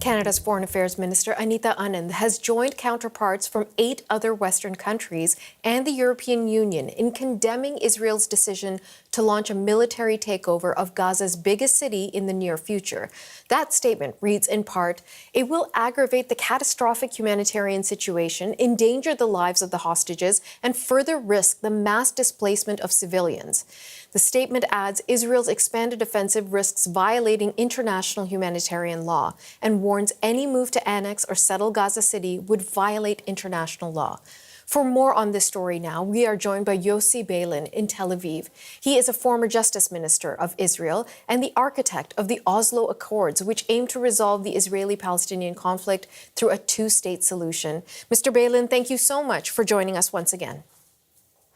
Canada's Foreign Affairs Minister Anita Anand has joined counterparts from 8 other Western countries and the European Union in condemning Israel's decision to launch a military takeover of Gaza's biggest city in the near future. That statement reads in part, "It will aggravate the catastrophic humanitarian situation, endanger the lives of the hostages, and further risk the mass displacement of civilians." The statement adds Israel's expanded offensive risks violating international humanitarian law and warns any move to annex or settle Gaza City would violate international law. For more on this story now, we are joined by Yossi Beilin in Tel Aviv. He is a former justice minister of Israel and the architect of the Oslo Accords, which aim to resolve the Israeli-Palestinian conflict through a two-state solution. Mr. Beilin, thank you so much for joining us once again.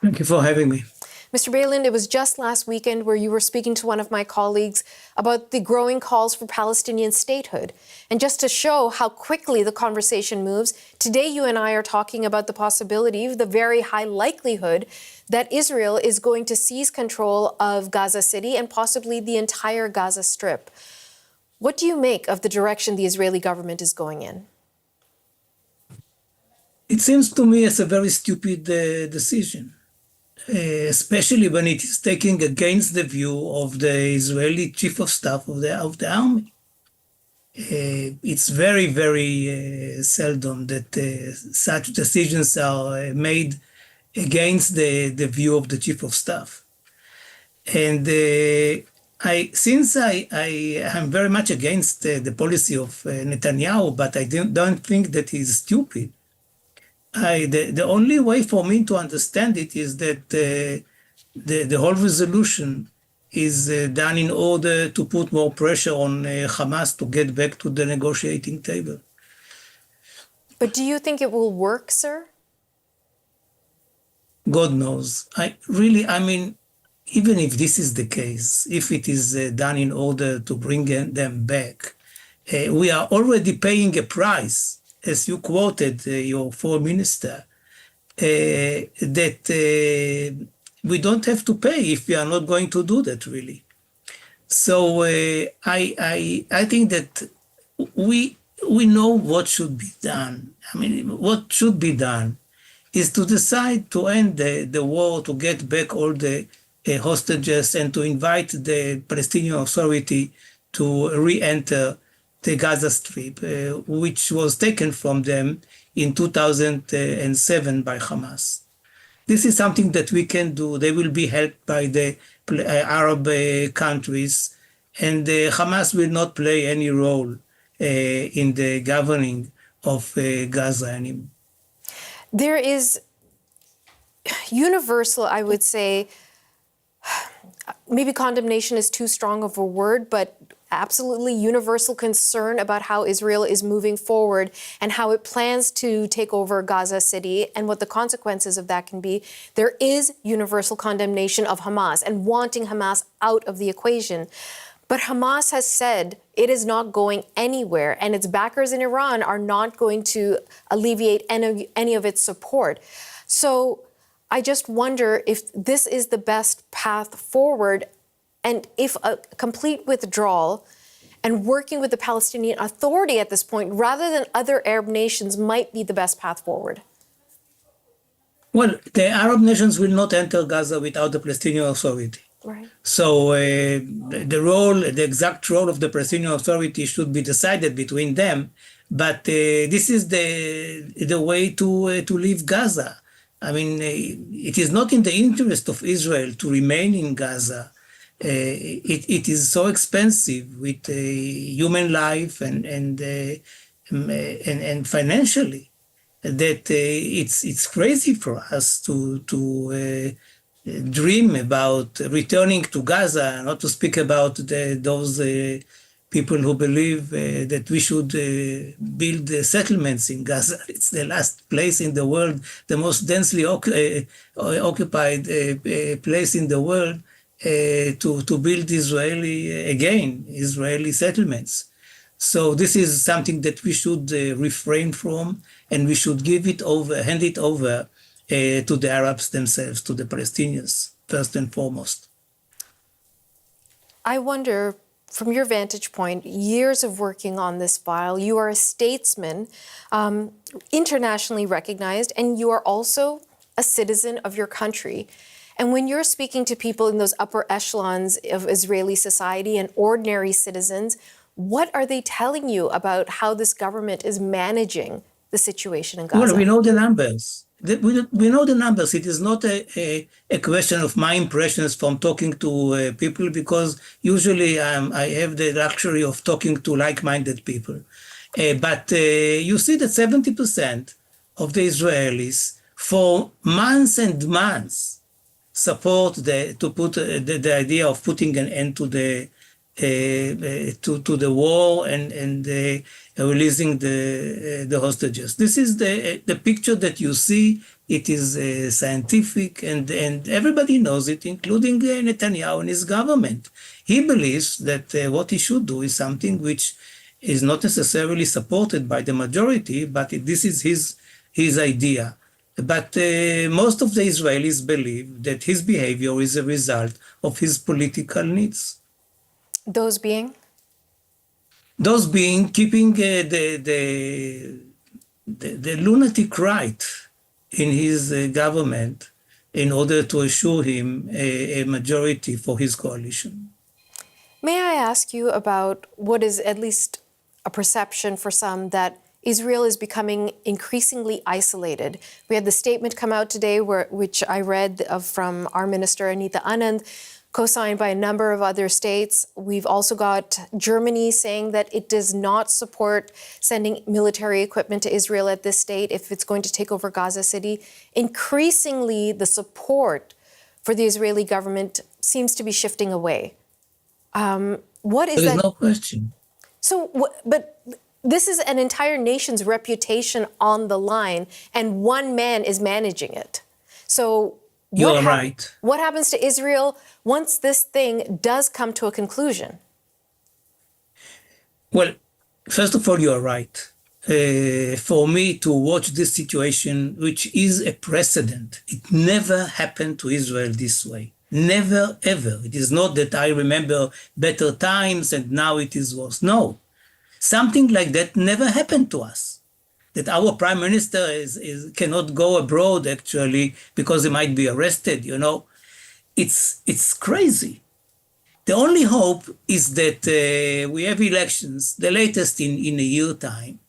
Thank you for having me. Mr. Beilin, it was just last weekend where you were speaking to one of my colleagues about the growing calls for Palestinian statehood. And just to show how quickly the conversation moves, today you and I are talking about the possibility, the very high likelihood, that Israel is going to seize control of Gaza City and possibly the entire Gaza Strip. What do you make of the direction the Israeli government is going in? It seems to me it's a very stupid decision. Especially when it is taking against the view of the Israeli chief of staff of the army. It's very, very seldom that such decisions are made against the view of the chief of staff. And since I am very much against the policy of Netanyahu, but I don't think that he's stupid. The only way for me to understand it is that the whole resolution is done in order to put more pressure on Hamas to get back to the negotiating table. But do you think it will work, sir? God knows. I mean, even if this is the case, if it is done in order to bring them back, we are already paying a price, as you quoted your foreign minister, that we don't have to pay if we are not going to do that, really. So I think that we know what should be done. I mean, what should be done is to decide to end the war, to get back all the hostages, and to invite the Palestinian Authority to re-enter the Gaza Strip, which was taken from them in 2007 by Hamas. This is something that we can do. They will be helped by the Arab countries, and Hamas will not play any role in the governing of Gaza anymore. There is universal, I would say, maybe condemnation is too strong of a word, but absolutely universal concern about how Israel is moving forward and how it plans to take over Gaza City and what the consequences of that can be. There is universal condemnation of Hamas and wanting Hamas out of the equation. But Hamas has said it is not going anywhere, and its backers in Iran are not going to alleviate any of its support. So I just wonder if this is the best path forward, and if a complete withdrawal and working with the Palestinian Authority at this point, rather than other Arab nations, might be the best path forward. Well, the Arab nations will not enter Gaza without the Palestinian Authority. Right. So the exact role of the Palestinian Authority should be decided between them. But this is the way to leave Gaza. I mean, it is not in the interest of Israel to remain in Gaza. It is so expensive with human life and financially that it's crazy for us to dream about returning to Gaza, not to speak about those people who believe that we should build settlements in Gaza. It's the last place in the world, the most densely occupied place in the world, to build Israeli settlements. So this is something that we should refrain from, and we should hand it over to the Arabs themselves, to the Palestinians, first and foremost. I wonder, from your vantage point, years of working on this file, you are a statesman, internationally recognized, and you are also a citizen of your country. And when you're speaking to people in those upper echelons of Israeli society and ordinary citizens, what are they telling you about how this government is managing the situation in Gaza? Well, we know the numbers. We know the numbers. It is not a question of my impressions from talking to people, because usually I have the luxury of talking to like-minded people. But you see that 70% of the Israelis, for months and months, support the idea of putting an end to the war and releasing the hostages. This is the picture that you see. It is scientific, and everybody knows it, including Netanyahu and his government. He believes that what he should do is something which is not necessarily supported by the majority, but this is his idea. But most of the Israelis believe that his behavior is a result of his political needs. Those being? Those being keeping the lunatic right in his government in order to assure him a majority for his coalition. May I ask you about what is at least a perception for some, that Israel is becoming increasingly isolated? We had the statement come out today, which I read from our minister, Anita Anand, co-signed by a number of other states. We've also got Germany saying that it does not support sending military equipment to Israel at this state if it's going to take over Gaza City. Increasingly, the support for the Israeli government seems to be shifting away. What is that? There is no question. So, but this is an entire nation's reputation on the line, and one man is managing it. So You're right. What happens to Israel once this thing does come to a conclusion? Well, first of all, you are right. For me to watch this situation, which is a precedent, it never happened to Israel this way. Never, ever. It is not that I remember better times and now it is worse. No. Something like that never happened to us. That our prime minister cannot go abroad, actually, because he might be arrested, you know. It's crazy. The only hope is that we have elections, the latest in a year time,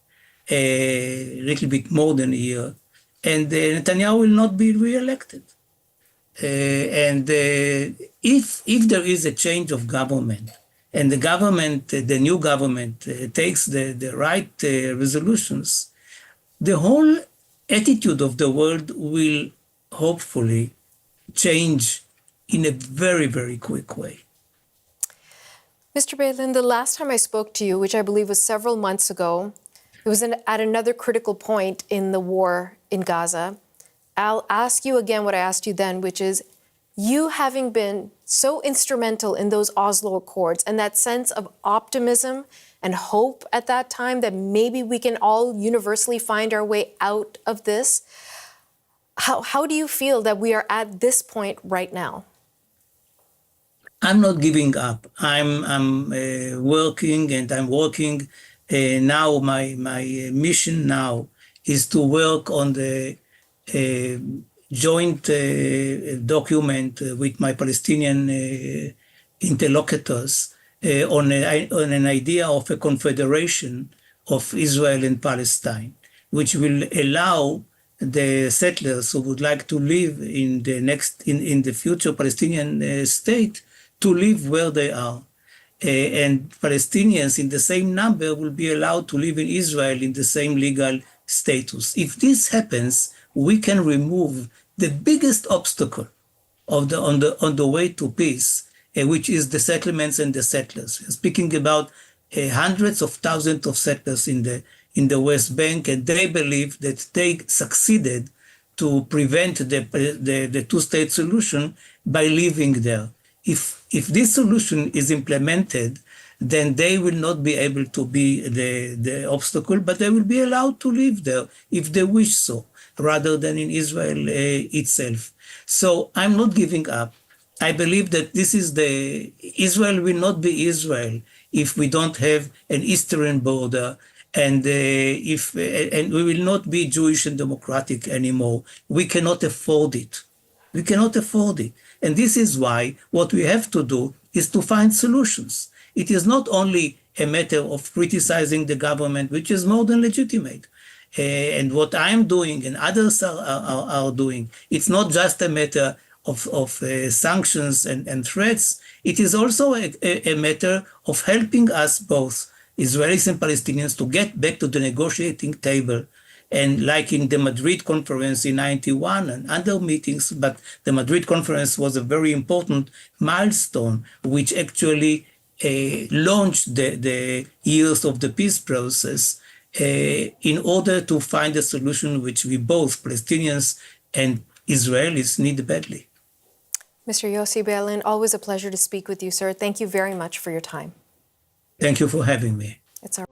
a little bit more than a year, and Netanyahu will not be re-elected. If there is a change of government, and the new government takes the right resolutions, the whole attitude of the world will hopefully change in a very, very quick way. Mr. Beilin, the last time I spoke to you, which I believe was several months ago, it was at another critical point in the war in Gaza. I'll ask you again what I asked you then, which is, you having been so instrumental in those Oslo Accords and that sense of optimism and hope at that time that maybe we can all universally find our way out of this, how do you feel that we are at this point right now? I'm not giving up. I'm working, and I'm working now. My mission now is to work on the joint document with my Palestinian interlocutors on an idea of a confederation of Israel and Palestine, which will allow the settlers who would like to live in the future Palestinian state to live where they are. And Palestinians in the same number will be allowed to live in Israel in the same legal status. If this happens, we can remove the biggest obstacle on the way to peace, which is the settlements and the settlers. We're speaking about hundreds of thousands of settlers in the West Bank, and they believe that they succeeded to prevent the two-state solution by living there. If this solution is implemented, then they will not be able to be the obstacle, but they will be allowed to live there if they wish so, rather than in Israel itself. So I'm not giving up. I believe that this is Israel will not be Israel if we don't have an eastern border, and and we will not be Jewish and democratic anymore. We cannot afford it. We cannot afford it. And this is why what we have to do is to find solutions. It is not only a matter of criticizing the government, which is more than legitimate. And what I'm doing and others are doing, it's not just a matter of sanctions and threats. It is also a matter of helping us both, Israelis and Palestinians, to get back to the negotiating table. And like in the Madrid conference in 91 and other meetings, but the Madrid conference was a very important milestone, which actually launched the years of the peace process in order to find a solution which we both, Palestinians and Israelis, need badly. Mr. Yossi Beilin, always a pleasure to speak with you, sir. Thank you very much for your time. Thank you for having me. It's our